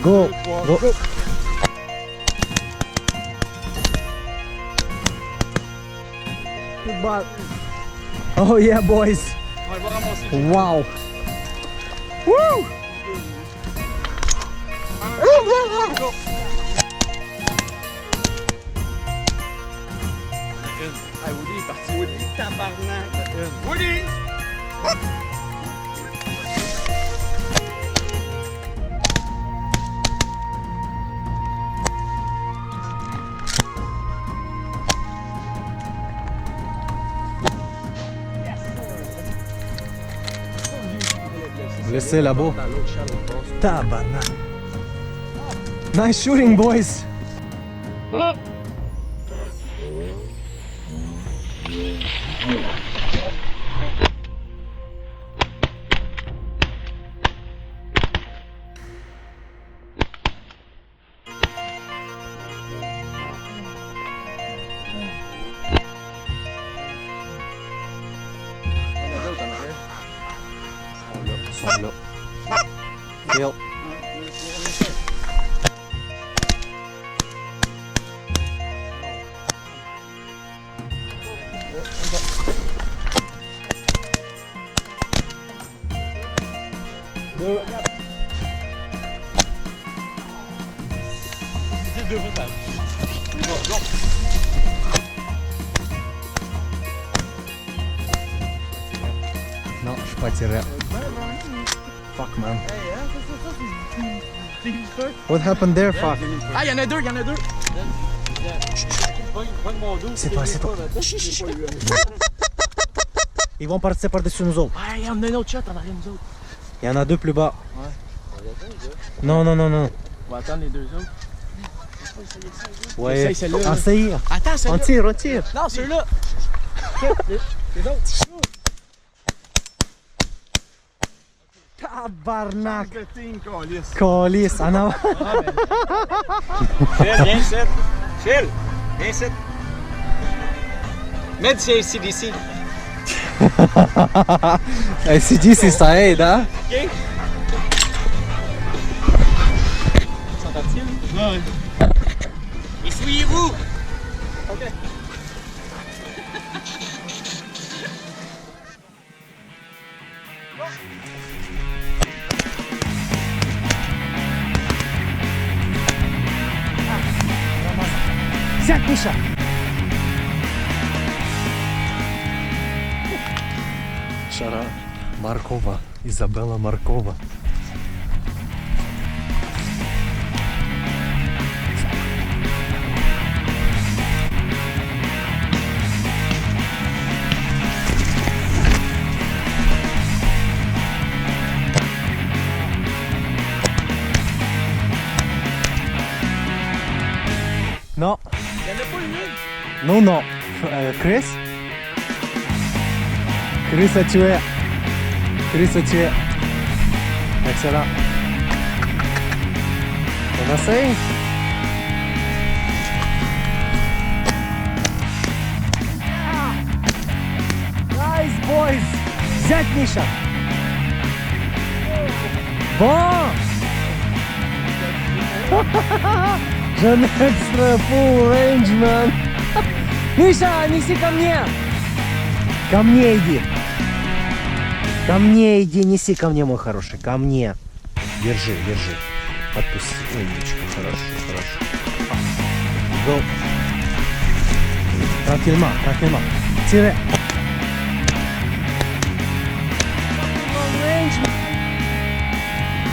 Go. Go. Oh yeah, boys. Wow. Woo. Ah, Woody est parti. Woody, tabarnak. Woody! Laissez là-bas. Tabarnak. Nice shooting, boys. Sont là. Phil. Non, je suis pas tiré. Fuck, man. What happened there, fuck? Ah, y'en a deux, y'en a deux. C'est toi, c'est toi. Ils vont partir par-dessus nous autres. Ah, il y en a un autre shot en arrière de nous autres. Il y en a deux plus bas. Ouais. Non, non, non, non. On va attendre les deux autres. Ouais. Essaye celle-là. Essaye. Attends, celle-là. On tire, on tire. Non, ceux-là. Les autres. Tabarnak. Calice. Calice, en avant. Phil, viens ici. Phil, viens ici. Mets du CDC. ACDC, ça aide, hein? OK? S'entend-il? Ouais. Essuyez-vous! OK. Взять, Миша! Шара Маркова, Изабелла Маркова. Non. Il y en a pas une. Non, non. Chris? Chris a tué. Chris a tué. Excellent. On essaye? Nice, boys! Взять, Миша! Bon! J'ai un extra full range, man! Миша, неси ко мне! Ко мне иди! Ко мне иди, неси ко мне, мой хороший, ко мне! Держи, держи. Отпусти. Умничка, хорошо, хорошо. Go. Tranquillement, tranquillement. Tire.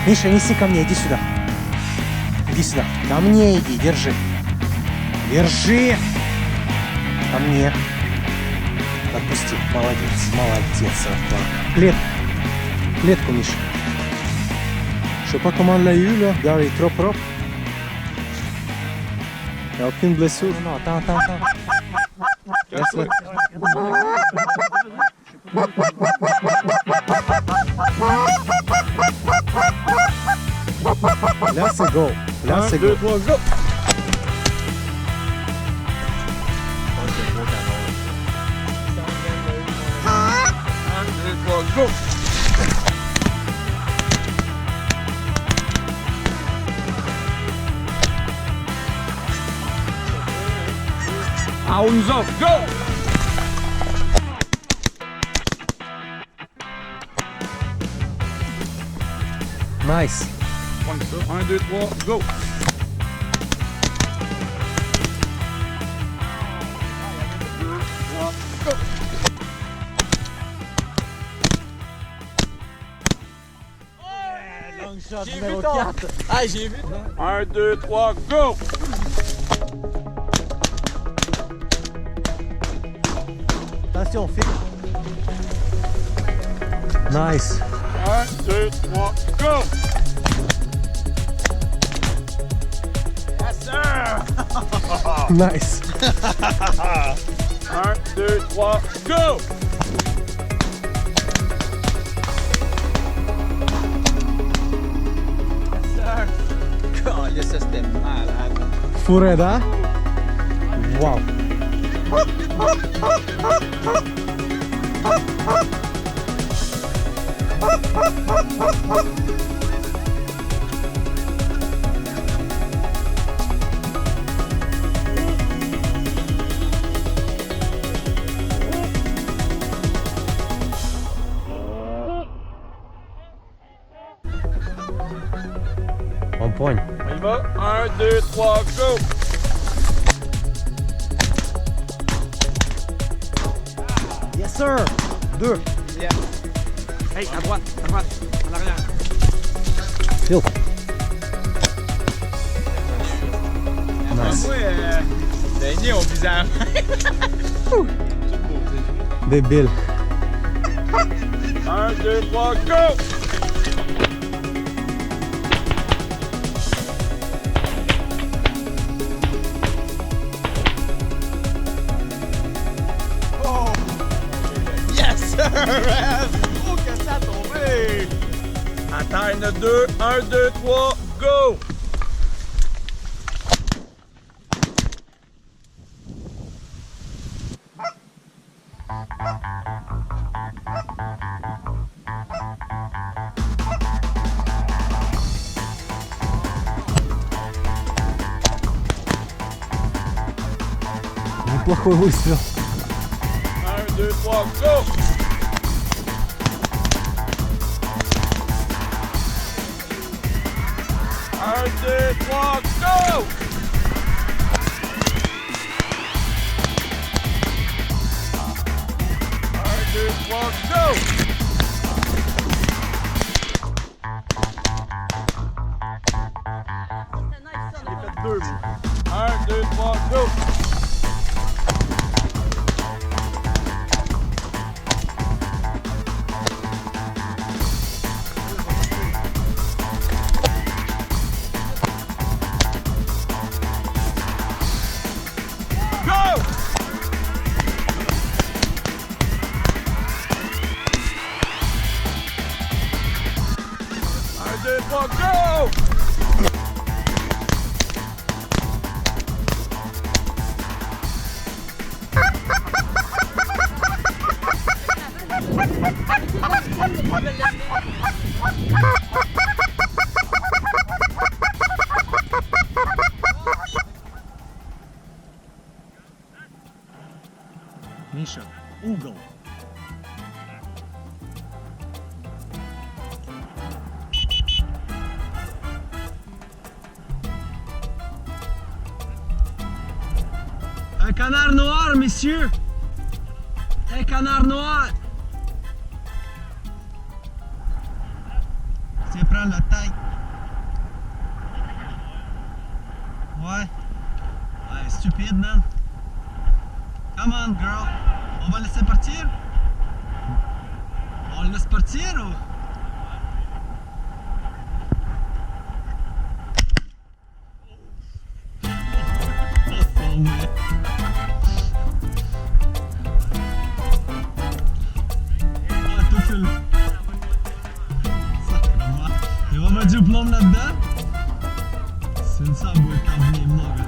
Миша, неси ко мне, иди сюда. Иди сюда. Ко мне иди, держи. Держи. Ко мне. Отпусти. Молодец, молодец, Рафа. Клетку, Миша. Je sais pas comment on l'a eu là. Regarde, il est trop propre. Il n'y a aucune blessure. Non, attends, attends, attends. Laisse-le. Là, c'est go. Là, c'est go. 1, 2, 3, go! 1, 2, 3, go! À 11 ans, go! Nice. 1, 2, 3, go! Long shot J'ai numéro vu ton- 4. Ah, j'ai vu. 1, 2, 3, go! Attention, file. Nice. 1, 2, 3, go! Yes, sir! Nice. 1, 2, 3, go! Yes, sir! Oh, ça c'était malade. Fourré, hein? Wow. On poigne. On y va. 1, 2, 3, go! Yes, sir. 2. Yeah. Hey, à droite, en arrière. Phil. Nice. Moi, Denis au visage. Débile. 1, 2, 3, go! Oh! Yes, sir! Oh, que ça a tombé! Attends, il y en a 2. 1, 2, 3, go! Неплохой выстрел. 1, 2, 3, go! Un, deux, trois, go! Un, deux, trois, go! J'ai fait 2, moi. 1, 2, 3, go! Go! 1, 2, 3, go! Миша, угол. Un canard noir, messieurs. Un canard noir. C'est prendre la taille. Ouais. Ouais, stupide, man. Come on, girl. On va laisser partir? On le laisse partir ou? Oh, ouais. Ah, tout fait le... Sacrément. Il va mettre du plomb là-dedans? C'est une sabouée quand même, много.